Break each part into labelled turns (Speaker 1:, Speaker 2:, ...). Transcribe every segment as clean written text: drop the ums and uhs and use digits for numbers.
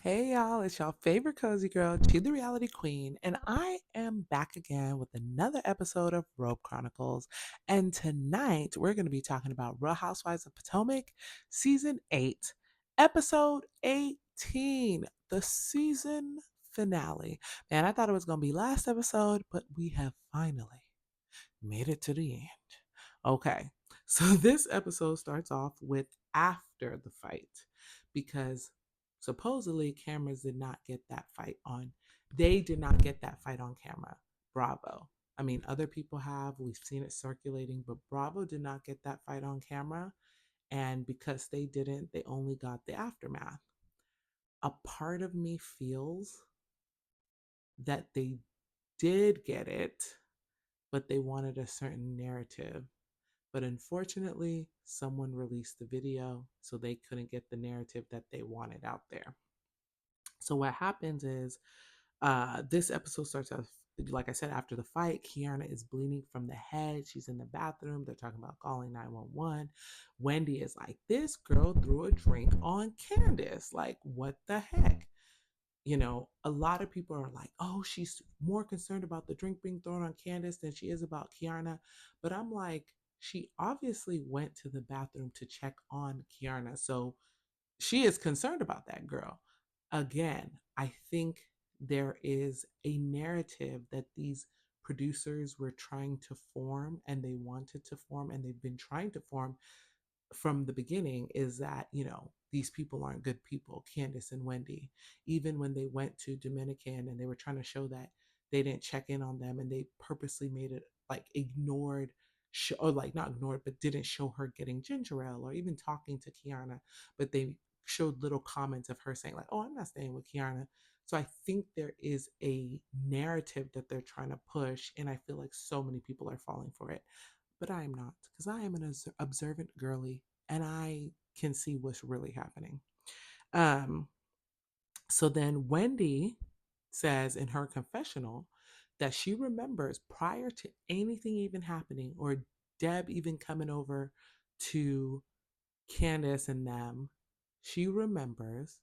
Speaker 1: Hey y'all, it's y'all favorite cozy girl, Chi the Reality Queen, and I am back again with another episode of Robe Chronicles. And tonight we're going to be talking about Real Housewives of Potomac, Season 8, Episode 18, the season finale. Man, I thought it was going to be last episode, but we have finally made it to the end. Okay, so this episode starts off with after the fight because supposedly cameras did not get that fight on. They did not get that fight on camera. Bravo. I mean, other people have. We've seen it circulating, but Bravo did not get that fight on camera. And because they didn't, they only got the aftermath. A part of me feels that they did get it, but they wanted a certain narrative. But unfortunately, someone released the video, so they couldn't get the narrative that they wanted out there. So what happens is this episode starts off, like I said, after the fight. Kiana is bleeding from the head. She's in the bathroom. They're talking about calling 911. Wendy is like, this girl threw a drink on Candace. Like, what the heck? You know, a lot of people are like, oh, she's more concerned about the drink being thrown on Candace than she is about Kiana. But I'm like, she obviously went to the bathroom to check on Kiana. So she is concerned about that girl. Again, I think there is a narrative that these producers were trying to form and they wanted to form and they've been trying to form from the beginning is that, you know, these people aren't good people, Candace and Wendy. Even when they went to Dominican and they were trying to show that they didn't check in on them and they purposely made it like ignored, or like not ignored, but didn't show her getting ginger ale or even talking to Kiana, but they showed little comments of her saying like, oh, I'm not staying with Kiana. So I think there is a narrative that they're trying to push, and I feel like so many people are falling for it, but I am not because I am an observant girly and I can see what's really happening. Um, so then Wendy says in her confessional that she remembers prior to anything even happening or Deb even coming over to Candace and them, she remembers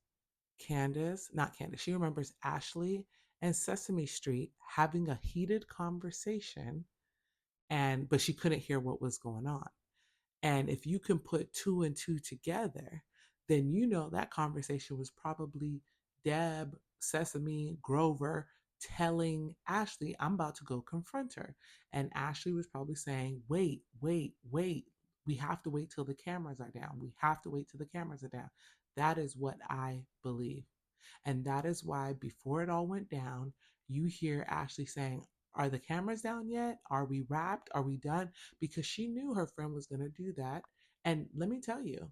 Speaker 1: she remembers Ashley and Sesame Street having a heated conversation, but she couldn't hear what was going on. And if you can put two and two together, then you know that conversation was probably Deb, Sesame, Grover telling Ashley, I'm about to go confront her. And Ashley was probably saying, wait, wait, wait. We have to wait till the cameras are down. We have to wait till the cameras are down. That is what I believe. And that is why before it all went down, you hear Ashley saying, are the cameras down yet? Are we wrapped? Are we done? Because she knew her friend was going to do that. And let me tell you,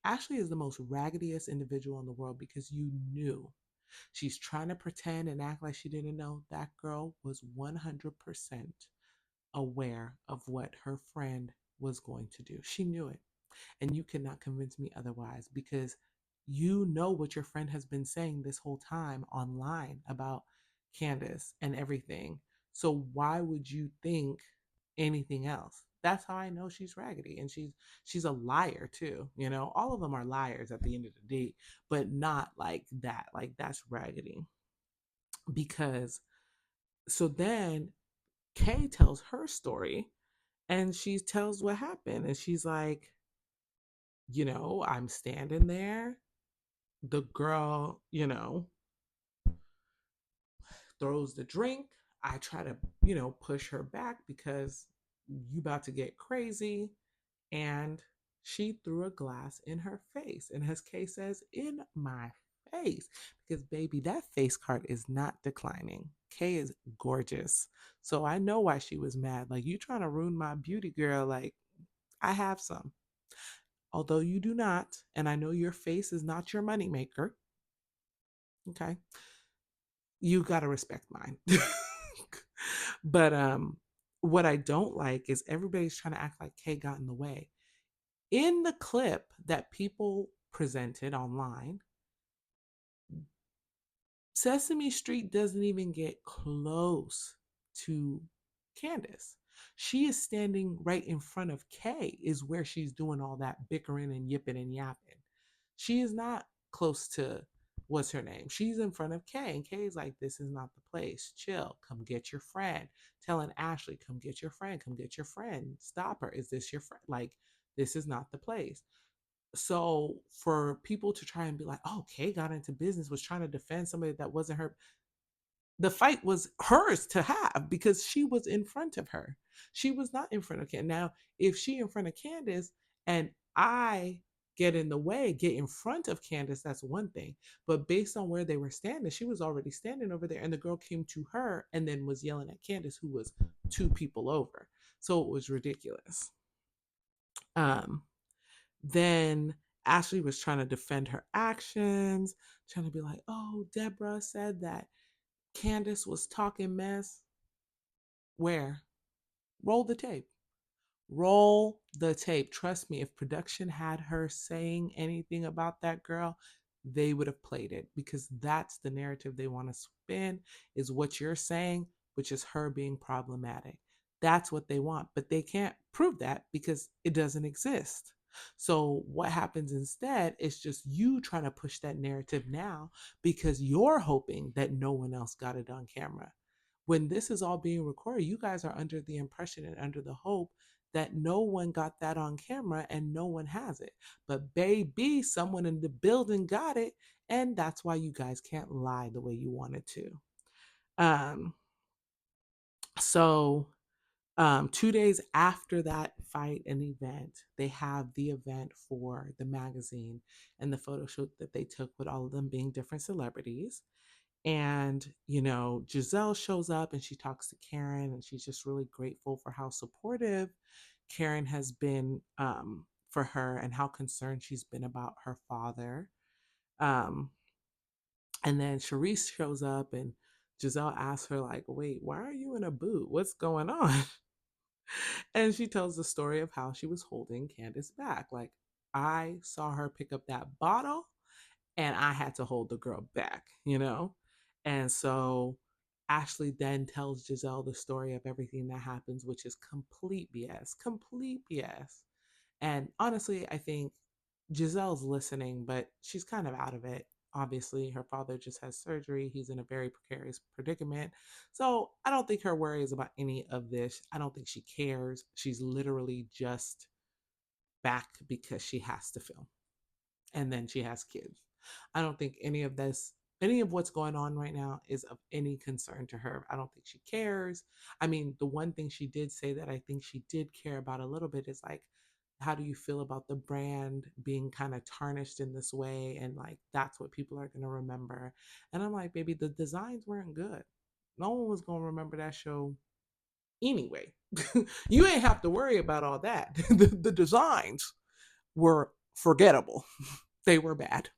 Speaker 1: Ashley is the most raggediest individual in the world because you knew. She's trying to pretend and act like she didn't know. That girl was 100% aware of what her friend was going to do. She knew it. And you cannot convince me otherwise because you know what your friend has been saying this whole time online about Candace and everything. So why would you think anything else? That's how I know she's raggedy, and she's a liar too. You know, all of them are liars at the end of the day, but not like that. Like that's raggedy. Because so then Kay tells her story and she tells what happened, and she's like, you know, I'm standing there. The girl, you know, throws the drink. I try to, you know, push her back because you about to get crazy. And she threw a glass in her face. And as Kay says, in my face. Because baby, that face card is not declining. Kay is gorgeous. So I know why she was mad. Like, you trying to ruin my beauty, girl. Like, I have some. Although you do not, and I know your face is not your moneymaker. Okay. You gotta respect mine. But what I don't like is everybody's trying to act like Kay got in the way. In the clip that people presented online, Sesame Street doesn't even get close to Candace. She is standing right in front of Kay, is where she's doing all that bickering and yipping and yapping. She is not close to what's her name? She's in front of Kay, and Kay's like, "This is not the place. Chill. Come get your friend." Telling Ashley, "Come get your friend. Come get your friend. Stop her. Is this your friend? Like, this is not the place." So for people to try and be like, "Oh, Kay got into business, was trying to defend somebody that wasn't her," the fight was hers to have because she was in front of her. She was not in front of Candace. Now, if she in front of Candace and I get in the way, get in front of Candace, that's one thing. But based on where they were standing, she was already standing over there, and the girl came to her and then was yelling at Candace, who was two people over. So it was ridiculous. Um, then Ashley was trying to defend her actions, trying to be like, "Oh, Deborah said that Candace was talking mess." Where? Roll the tape. Roll the tape. Trust me, if production had her saying anything about that girl, they would have played it because that's the narrative they want to spin is what you're saying, which is her being problematic. That's what they want, but they can't prove that because it doesn't exist. So what happens instead is just you trying to push that narrative now because you're hoping that no one else got it on camera. When this is all being recorded, you guys are under the impression and under the hope that no one got that on camera and no one has it. But baby, someone in the building got it, and that's why you guys can't lie the way you wanted to. Um, so 2 days after that fight and event, they have the event for the magazine and the photo shoot that they took with all of them being different celebrities. And, Giselle shows up and she talks to Karen, and she's just really grateful for how supportive Karen has been for her and how concerned she's been about her father. Um, and then Charisse shows up and Giselle asks her, like, "Wait, why are you in a boot? What's going on?" And she tells the story of how she was holding Candace back. Like, I saw her pick up that bottle and I had to hold the girl back. And so Ashley then tells Giselle the story of everything that happens, which is complete BS, complete BS. And honestly, I think Giselle's listening, but she's kind of out of it. Obviously, her father just has surgery. He's in a very precarious predicament. So I don't think her worry is about any of this. I don't think she cares. She's literally just back because she has to film, and then she has kids. I don't think any of what's going on right now is of any concern to her. I don't think she cares. I mean, the one thing she did say that I think she did care about a little bit is like, how do you feel about the brand being kind of tarnished in this way? And like, that's what people are going to remember. And I'm like, baby, the designs weren't good. No one was going to remember that show anyway. You ain't have to worry about all that. The designs were forgettable. They were bad.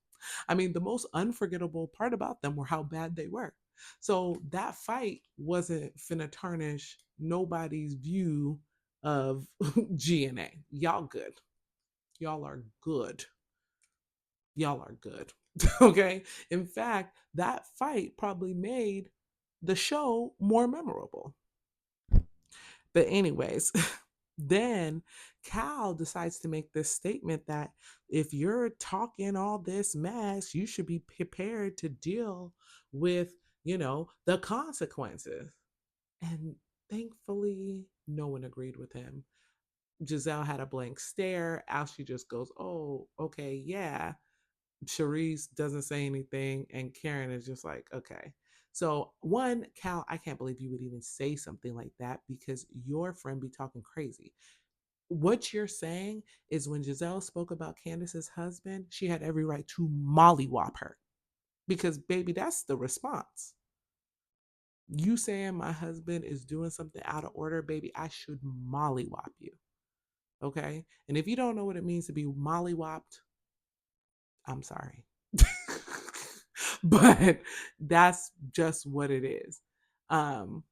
Speaker 1: I mean, the most unforgettable part about them were how bad they were. So that fight wasn't finna tarnish nobody's view of GNA. Y'all good. Y'all are good. Y'all are good. Okay. In fact, that fight probably made the show more memorable. But, anyways, then Cal decides to make this statement that if you're talking all this mess, you should be prepared to deal with, the consequences. And thankfully, no one agreed with him. Giselle had a blank stare. Ashley just goes, "Oh, okay, yeah." Charisse doesn't say anything, and Karen is just like, "Okay." So, one, Cal, I can't believe you would even say something like that because your friend be talking crazy. What you're saying is when Giselle spoke about Candace's husband, she had every right to mollywop her because, baby, that's the response. You saying my husband is doing something out of order, baby, I should mollywop you. Okay. And if you don't know what it means to be mollywopped, I'm sorry. But that's just what it is. Um,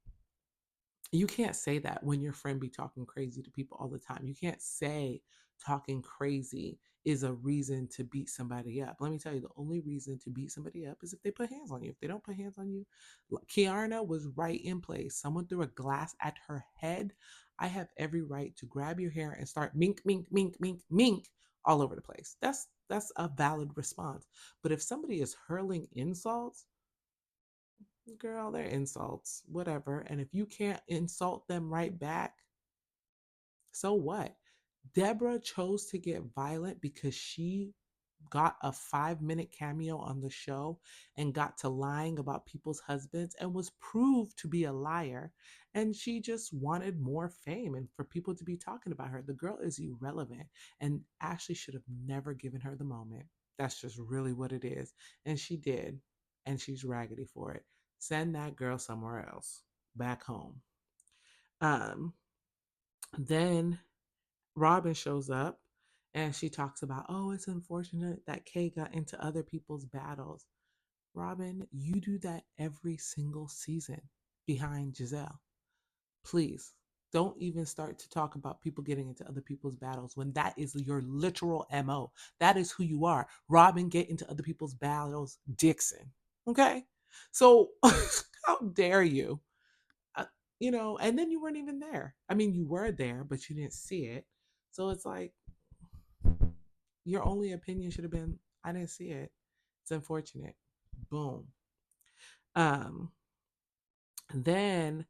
Speaker 1: you can't say that when your friend be talking crazy to people all the time. You can't say talking crazy is a reason to beat somebody up. Let me tell you, the only reason to beat somebody up is if they put hands on you. If they don't put hands on you, Kiarna was right in place. Someone threw a glass at her head. I have every right to grab your hair and start mink, mink, mink, mink, mink all over the place. That's a valid response. But if somebody is hurling insults, girl, they're insults, whatever. And if you can't insult them right back, so what? Deborah chose to get violent because she got a 5-minute cameo on the show and got to lying about people's husbands and was proved to be a liar. And she just wanted more fame and for people to be talking about her. The girl is irrelevant. And Ashley should have never given her the moment. That's just really what it is. And she did. And she's raggedy for it. Send that girl somewhere else, back home. Um, then Robin shows up and she talks about, oh, it's unfortunate that Kay got into other people's battles. Robin, you do that every single season behind Giselle. Please don't even start to talk about people getting into other people's battles when that is your literal MO. That is who you are. Robin, get into other people's battles, Dixon. Okay? So, how dare you? Uh, and then you weren't even there. I mean, you were there, but you didn't see it. So it's like, your only opinion should have been, I didn't see it. It's unfortunate. Boom. Um, then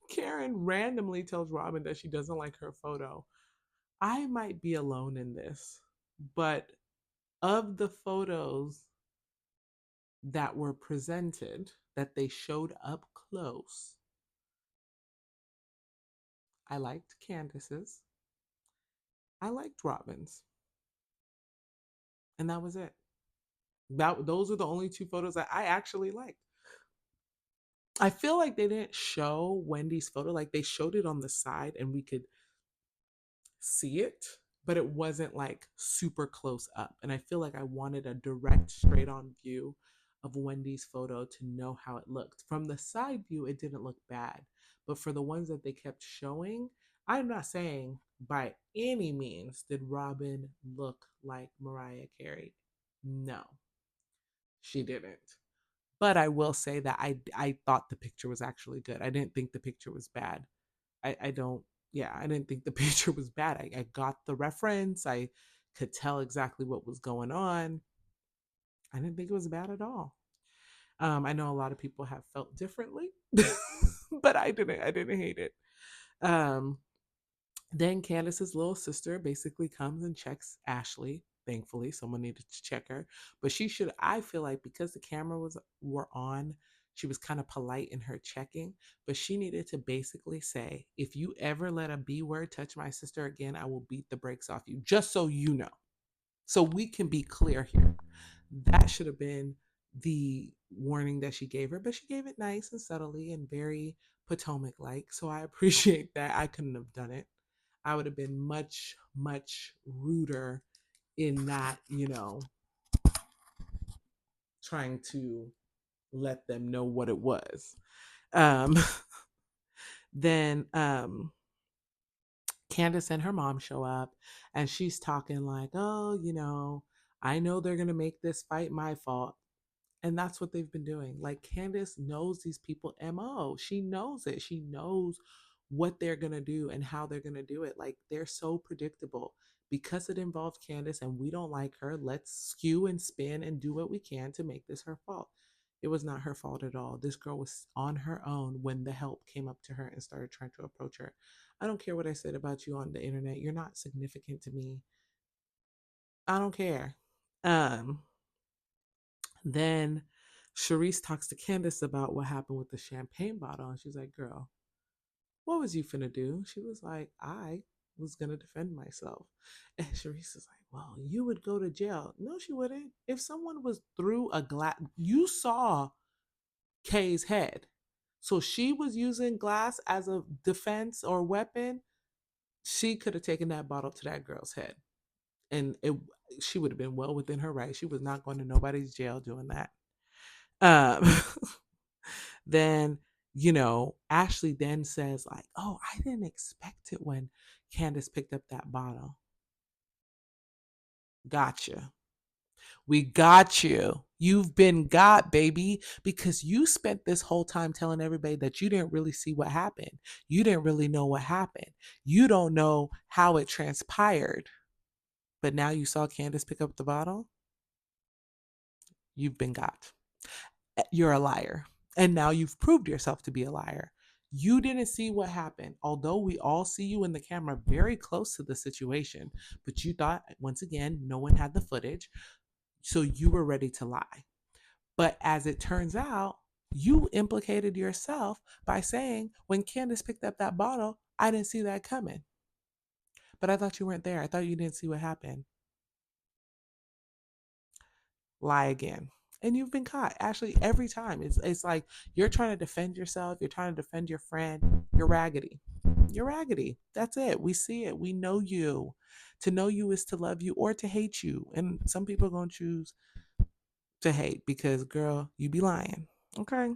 Speaker 1: Karen randomly tells Robin that she doesn't like her photo. I might be alone in this, but of the photos that were presented, that they showed up close, I liked Candace's. I liked Robin's. And that was it. Those are the only two photos that I actually liked. I feel like they didn't show Wendy's photo. Like they showed it on the side and we could see it, but it wasn't like super close up. And I feel like I wanted a direct, straight on view of Wendy's photo to know how it looked. From the side view, it didn't look bad. But for the ones that they kept showing, I'm not saying by any means did Robin look like Mariah Carey. No, she didn't. But I will say that I thought the picture was actually good. I didn't think the picture was bad. I don't, yeah, I didn't think the picture was bad. I got the reference. I could tell exactly what was going on. I didn't think it was bad at all. I know a lot of people have felt differently, but I didn't. I didn't hate it. Um, then Candace's little sister basically comes and checks Ashley. Thankfully, someone needed to check her, but she should. I feel like because the camera were on, she was kind of polite in her checking, but she needed to basically say, "If you ever let a B word touch my sister again, I will beat the brakes off you." Just so you know, so we can be clear here. That should have been the warning that she gave her, but she gave it nice and subtly and very Potomac like. So I appreciate that. I couldn't have done it. I would have been much, much ruder in not, trying to let them know what it was. Um, then Candace and her mom show up and she's talking like, oh, I know they're going to make this fight my fault. And that's what they've been doing. Like Candace knows these people MO. She knows it. She knows what they're gonna do and how they're gonna do it. Like they're so predictable. Because it involves Candace and we don't like her, let's skew and spin and do what we can to make this her fault. It was not her fault at all. This girl was on her own when the help came up to her and started trying to approach her. I don't care what I said about you on the internet. You're not significant to me. I don't care. Um, then Charisse talks to Candace about what happened with the champagne bottle. And she's like, girl, what was you finna do? She was like, I was gonna defend myself. And Charisse is like, well, you would go to jail. No, she wouldn't. If someone was through a glass, you saw Kay's head. So she was using glass as a defense or weapon. She could have taken that bottle to that girl's head. And she would have been well within her right. She was not going to nobody's jail doing that. Um, then Ashley then says like, oh, I didn't expect it when Candace picked up that bottle. Gotcha. We got you. You've been got, baby, because you spent this whole time telling everybody that you didn't really see what happened. You didn't really know what happened. You don't know how it transpired. but now you saw Candace pick up the bottle, you've been got. You're a liar. And now you've proved yourself to be a liar. You didn't see what happened, although we all see you in the camera very close to the situation, but you thought, once again, no one had the footage. So you were ready to lie. But as it turns out, you implicated yourself by saying, when Candace picked up that bottle, I didn't see that coming. But I thought you weren't there. I thought you didn't see what happened. Lie again. And you've been caught. Actually, every time. It's like you're trying to defend yourself, you're trying to defend your friend. You're raggedy. You're raggedy. That's it. We see it. We know you. To know you is to love you or to hate you. And some people are going to choose to hate because, girl, you be lying. Okay.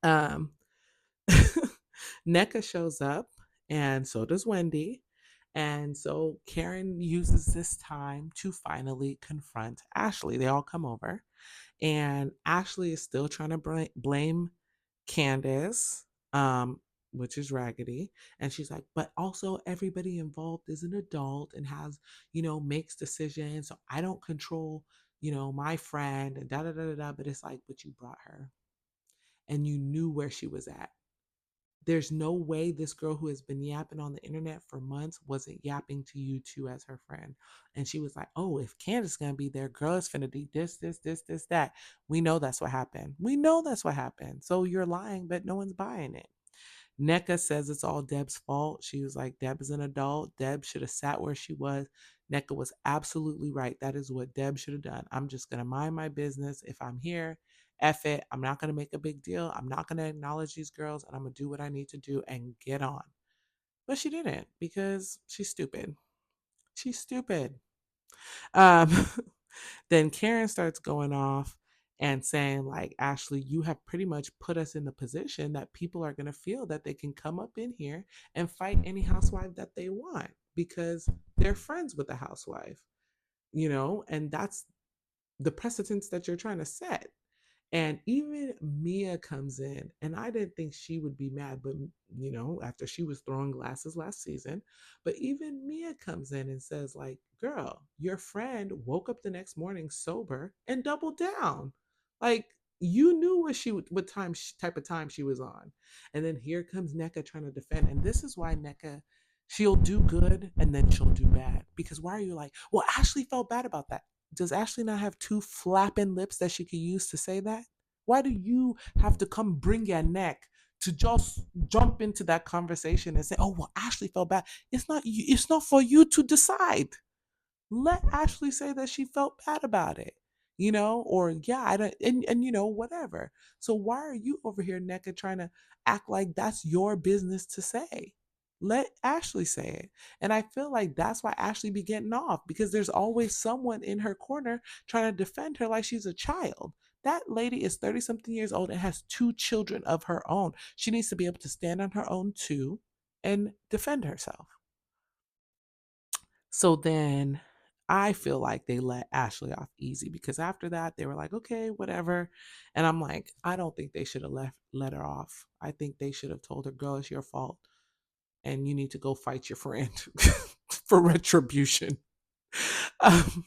Speaker 1: Um, NECA shows up, and so does Wendy. And so Karen uses this time to finally confront Ashley. They all come over, and Ashley is still trying to blame Candace, which is raggedy. And she's like, but also everybody involved is an adult and has, makes decisions. So I don't control, my friend and da da da da da. But it's like, but you brought her and you knew where she was at. There's no way this girl who has been yapping on the internet for months wasn't yapping to you too as her friend. And she was like, oh, if Candace is going to be there, girl, it's finna do this, that. We know that's what happened. We know that's what happened. So you're lying, but no one's buying it. NECA says it's all Deb's fault. She was like, Deb is an adult. Deb should have sat where she was. NECA was absolutely right. That is what Deb should have done. I'm just going to mind my business. If I'm here, F it. I'm not going to make a big deal. I'm not going to acknowledge these girls and I'm going to do what I need to do and get on. But she didn't because she's stupid. She's stupid. Um, then Karen starts going off and saying, like, Ashley, you have pretty much put us in the position that people are going to feel that they can come up in here and fight any housewife that they want because they're friends with the housewife, and that's the precedence that you're trying to set. And even Mia comes in, and I didn't think she would be mad, but after she was throwing glasses last season, but even Mia comes in and says, like, girl, your friend woke up the next morning sober and doubled down. Like, you knew what type of time she was on. And then here comes NECA trying to defend. And this is why NECA, she'll do good and then she'll do bad. Because why are you like, well, Ashley felt bad about that? Does Ashley not have two flapping lips that she could use to say that? Why do you have to come bring your neck to just jump into that conversation and say, "Oh, well, Ashley felt bad"? It's not you. It's not for you to decide. Let Ashley say that she felt bad about it, or yeah, I don't, and whatever. So why are you over here, NECA, trying to act like that's your business to say? Let Ashley say it. And I feel like that's why Ashley be getting off because there's always someone in her corner trying to defend her like she's a child. That lady is 30 something years old and has two children of her own. She needs to be able to stand on her own too and defend herself. So then I feel like they let Ashley off easy because after that they were like, okay, whatever. And I'm like, I don't think they should have let her off. I think they should have told her, girl, it's your fault. And you need to go fight your friend for retribution. Um,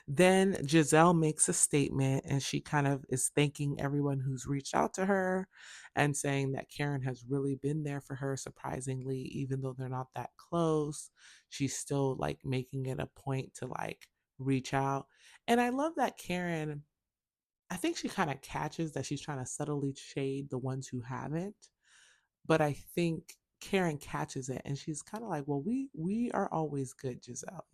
Speaker 1: then Giselle makes a statement and she kind of is thanking everyone who's reached out to her and saying that Karen has really been there for her, surprisingly, even though they're not that close. She's still like making it a point to like reach out. And I love that Karen, I think she kind of catches that she's trying to subtly shade the ones who haven't. But I think Karen catches it and she's kind of like, well, we are always good, Giselle.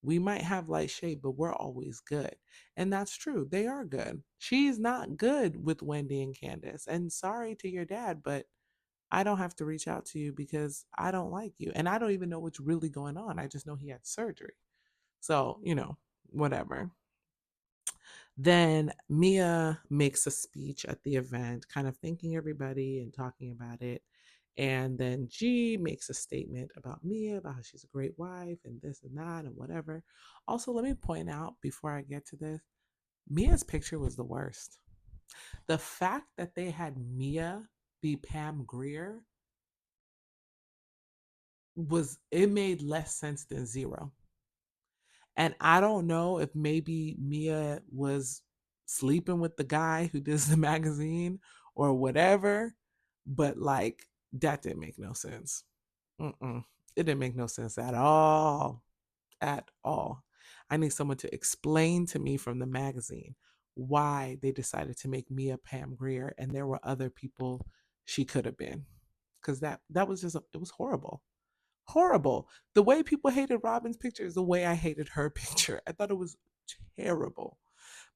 Speaker 1: We might have light shade, but we're always good. And that's true. They are good. She's not good with Wendy and Candace. And sorry to your dad, but I don't have to reach out to you because I don't like you. And I don't even know what's really going on. I just know he had surgery. So, whatever. Then Mia makes a speech at the event, kind of thanking everybody and talking about it. And then G makes a statement about Mia, about how she's a great wife and this and that and whatever. Also, let me point out before I get to this, Mia's picture was the worst. The fact that they had Mia be Pam Grier it made less sense than zero. And I don't know if maybe Mia was sleeping with the guy who does the magazine or whatever, but like that didn't make no sense. Mm-mm. It didn't make no sense at all. At all. I need someone to explain to me from the magazine why they decided to make Mia Pam Grier and there were other people she could have been. Because that was just it was horrible. Horrible. The way people hated Robin's picture is the way I hated her picture. I thought it was terrible.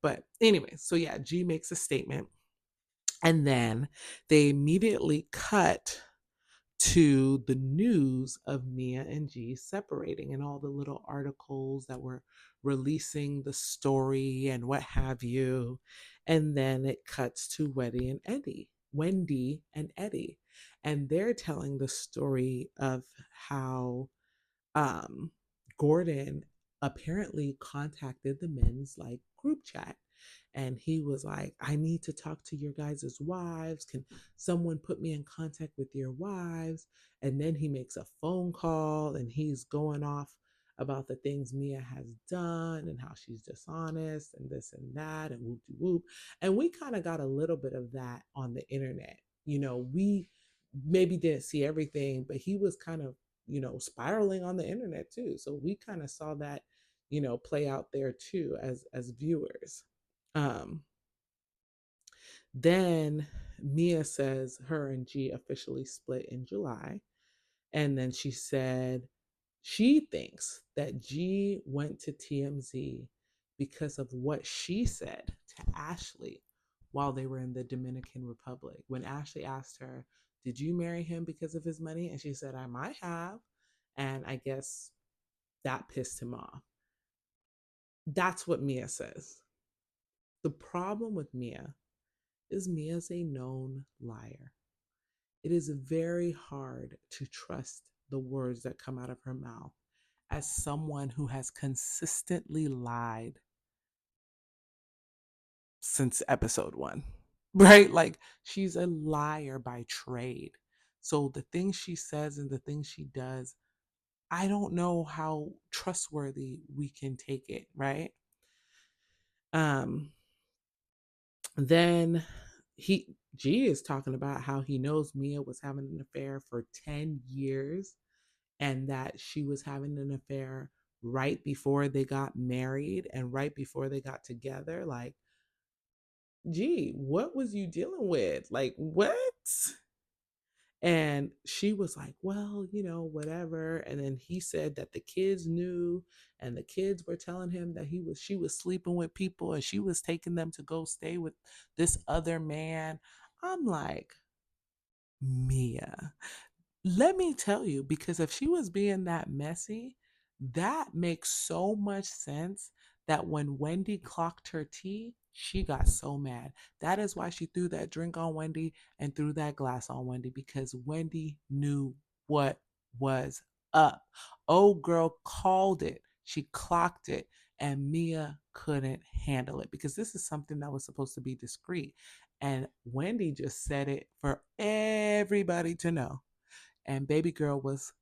Speaker 1: But anyway, so yeah, G makes a statement and then they immediately cut to the news of Mia and G separating and all the little articles that were releasing the story and what have you. And then it cuts to Wendy and Eddie. And they're telling the story of how um, Gordon apparently contacted the men's like group chat. And he was like, I need to talk to your guys' wives. Can someone put me in contact with your wives? And then he makes a phone call and he's going off about the things Mia has done and how she's dishonest and this and that and whoop de whoop. And we kind of got a little bit of that on the internet. We maybe didn't see everything, but he was kind of spiraling on the internet too. So we kind of saw that, play out there too as viewers. Um, then Mia says her and G officially split in July. And then she said she thinks that G went to TMZ because of what she said to Ashley while they were in the Dominican Republic. When Ashley asked her, did you marry him because of his money? And she said, I might have. And I guess that pissed him off. That's what Mia says. The problem with Mia is Mia's a known liar. It is very hard to trust the words that come out of her mouth as someone who has consistently lied since episode one, right? Like she's a liar by trade. So the things she says and the things she does, I don't know how trustworthy we can take it, right? Um, then G is talking about how he knows Mia was having an affair for 10 years and that she was having an affair right before they got married and right before they got together. Like, gee, what was you dealing with? Like, what? And she was like, well, whatever. And then he said that the kids knew and the kids were telling him that she was sleeping with people and she was taking them to go stay with this other man. I'm like, Mia, let me tell you, because if she was being that messy, that makes so much sense that when Wendy clocked her tea, she got so mad. That is why she threw that drink on Wendy and threw that glass on Wendy because Wendy knew what was up. Old girl called it. She clocked it. And Mia couldn't handle it because this is something that was supposed to be discreet. And Wendy just said it for everybody to know and baby girl was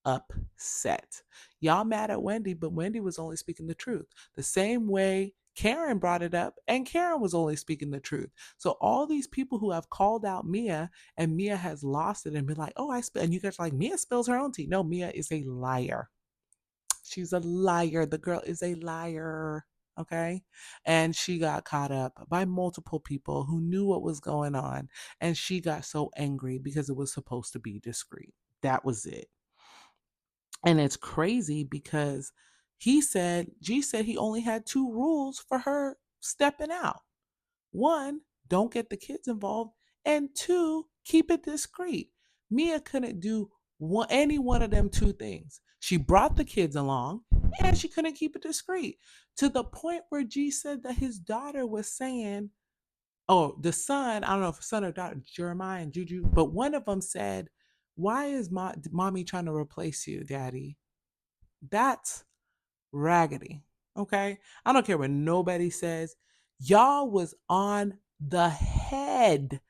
Speaker 1: upset. Y'all mad at Wendy, but Wendy was only speaking the truth. The same way Karen brought it up, and Karen was only speaking the truth. So all these people who have called out Mia, and Mia has lost it and been like, "Oh, I spill," and you guys are like, "Mia spills her own tea." No, Mia is a liar. She's a liar. The girl is a liar. Okay. And she got caught up by multiple people who knew what was going on. And she got so angry because it was supposed to be discreet. That was it. And it's crazy because G said he only had two rules for her stepping out. One, don't get the kids involved. And two, keep it discreet. Mia couldn't do any one of them two things. She brought the kids along and she couldn't keep it discreet to the point where G said that his daughter was saying, oh, the son, I don't know if son or daughter, Jeremiah and Juju, but one of them said, why is mommy trying to replace you, daddy? That's raggedy. Okay. I don't care what nobody says. Y'all was on the head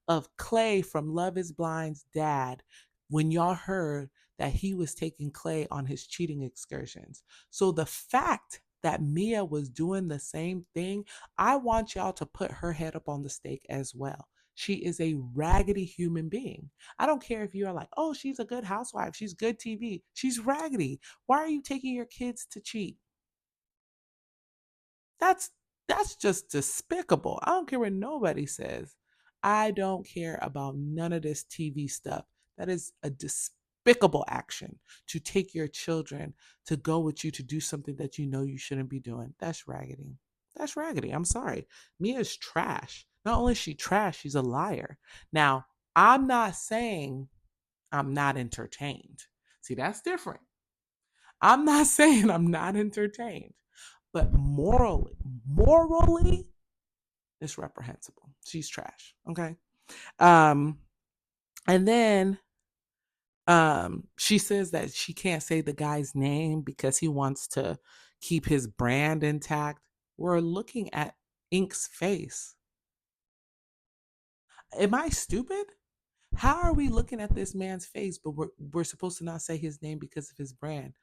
Speaker 1: of Clay from Love is Blind's dad when y'all heard that he was taking Clay on his cheating excursions. So the fact that Mia was doing the same thing, I want y'all to put her head up on the stake as well. She is a raggedy human being. I don't care if you're like, oh, she's a good housewife, she's good TV. She's raggedy. Why are you taking your kids to cheat? That's that's just despicable. I don't care what nobody says. I don't care about none of this TV stuff. That is a despicable action to take your children to go with you to do something that you know you shouldn't be doing. That's raggedy. That's raggedy. I'm sorry. Mia's trash. Not only is she trash, she's a liar. Now, I'm not saying I'm not entertained. See, that's different. I'm not saying I'm not entertained, but morally, it's reprehensible. She's trash. Okay. Um, and then she says that she can't say the guy's name because he wants to keep his brand intact. We're looking at Ink's face. Am I stupid? How are we looking at this man's face, but we're supposed to not say his name because of his brand?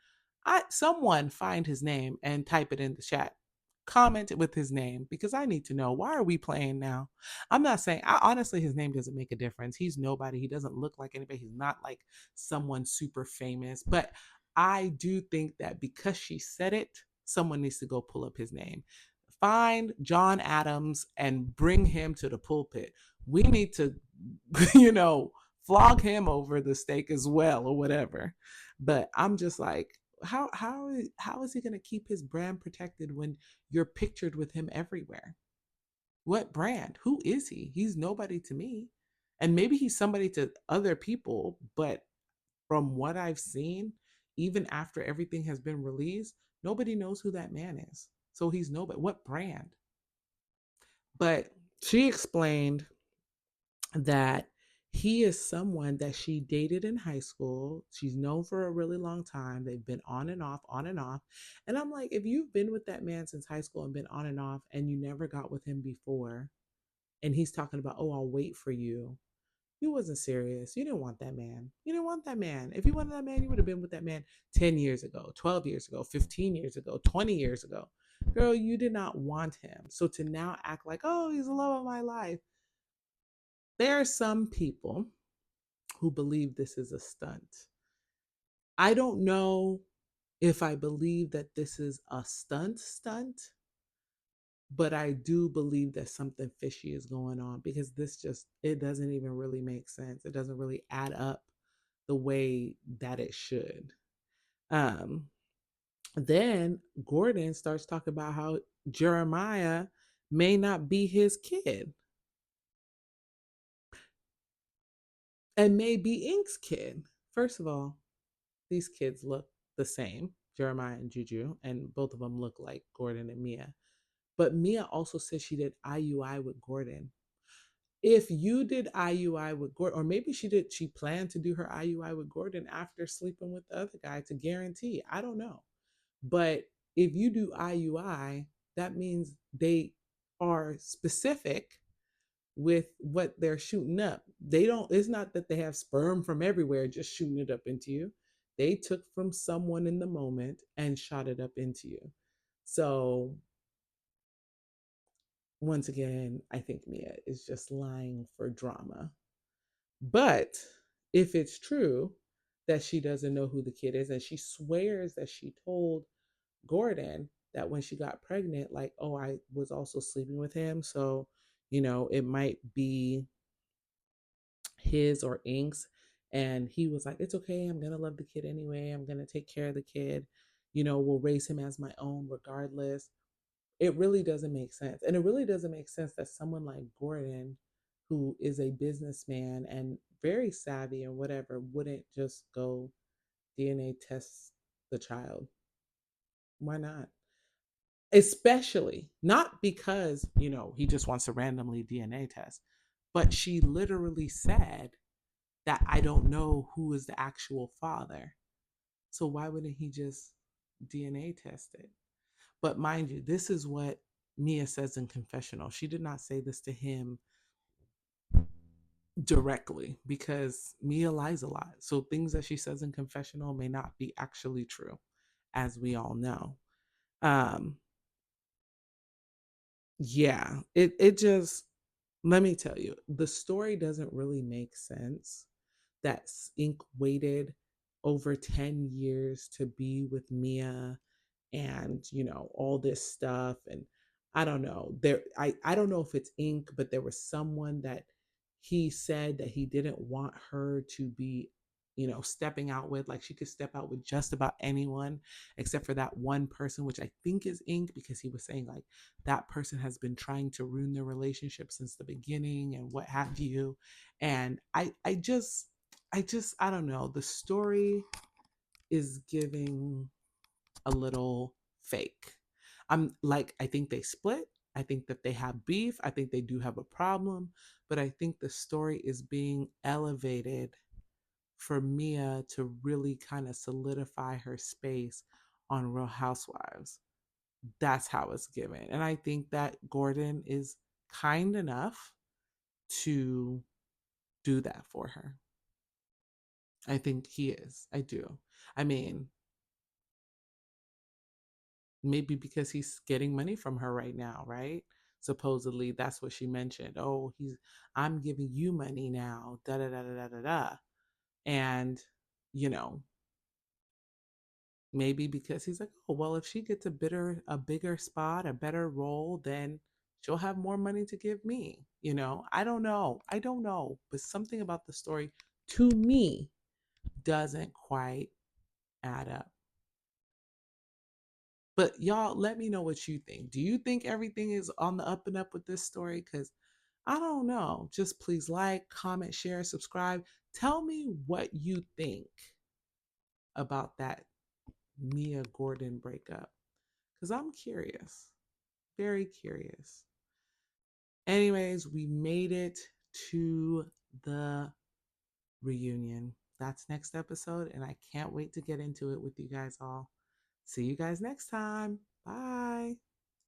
Speaker 1: Someone find his name and type it in the chat. Comment with his name because I need to know, why are we playing now? I'm not saying, honestly, his name doesn't make a difference. He's nobody. He doesn't look like anybody. He's not like someone super famous. But I do think that because she said it, someone needs to go pull up his name. Find John Adams and bring him to the pulpit. We need to, you know, flog him over the stake as well or whatever. But I'm just like, how is he going to keep his brand protected when you're pictured with him everywhere? What brand? Who is he? He's nobody to me. And maybe he's somebody to other people, but from what I've seen, even after everything has been released, nobody knows who that man is. So he's nobody. What brand? But she explained that he is someone that she dated in high school. She's known for a really long time. They've been on and off, on and off. And I'm like, if you've been with that man since high school and been on and off and you never got with him before, and he's talking about, oh, I'll wait for you. You wasn't serious. You didn't want that man. You didn't want that man. If you wanted that man, you would have been with that man 10 years ago, 12 years ago, 15 years ago, 20 years ago. Girl, you did not want him. So to now act like, oh, he's the love of my life. There are some people who believe this is a stunt. I don't know if I believe that this is a stunt, but I do believe that something fishy is going on because this just, it doesn't even really make sense. It doesn't really add up the way that it should. Um, then Gordon starts talking about how Jeremiah may not be his kid and may be Ink's kid. First of all, these kids look the same, Jeremiah and Juju, and both of them look like Gordon and Mia. But Mia also said she did IUI with Gordon. If you did IUI with Gordon, or maybe she planned to do her IUI with Gordon after sleeping with the other guy to guarantee. I don't know. But if you do IUI, that means they are specific with what they're shooting up. They don't, it's not that they have sperm from everywhere just shooting it up into you. They took from someone in the moment and shot it up into you. So once again, I think Mia is just lying for drama. But if it's true that she doesn't know who the kid is and she swears that she told Gordon that when she got pregnant, like, oh, I was also sleeping with him. So, it might be his or Ink's. And he was like, it's okay. I'm going to love the kid anyway. I'm going to take care of the kid. We'll raise him as my own regardless. It really doesn't make sense. And it really doesn't make sense that someone like Gordon, who is a businessman and very savvy and whatever, wouldn't just go DNA test the child. Why not? Especially not because, he just wants to randomly DNA test, but she literally said that I don't know who is the actual father. So why wouldn't he just DNA test it? But mind you, this is what Mia says in confessional. She did not say this to him, directly because Mia lies a lot. So things that she says in confessional may not be actually true, as we all know. Um, yeah, it just, let me tell you, the story doesn't really make sense that Ink waited over 10 years to be with Mia and, all this stuff. And I don't know. I don't know if it's Ink, but there was someone that he said that he didn't want her to be, stepping out with. Like she could step out with just about anyone except for that one person, which I think is Ink, because he was saying like that person has been trying to ruin their relationship since the beginning and what have you. And I don't know. The story is giving a little fake. I'm like, I think they split. I think that they have beef. I think they do have a problem. But I think the story is being elevated for Mia to really kind of solidify her space on Real Housewives. That's how it's given. And I think that Gordon is kind enough to do that for her. I think he is. I do. I mean, maybe because he's getting money from her right now, right? Supposedly that's what she mentioned. Oh, I'm giving you money now, da da da da da da da. And, you know, maybe because he's like, oh well, if she gets a bigger spot, a better role, then she'll have more money to give me. I don't know. I don't know. But something about the story to me doesn't quite add up. But y'all, let me know what you think. Do you think everything is on the up and up with this story? Because I don't know. Just please like, comment, share, subscribe. Tell me what you think about that Mia Gordon breakup. Because I'm curious, very curious. Anyways, we made it to the reunion. That's next episode, and I can't wait to get into it with you guys all. See you guys next time. Bye.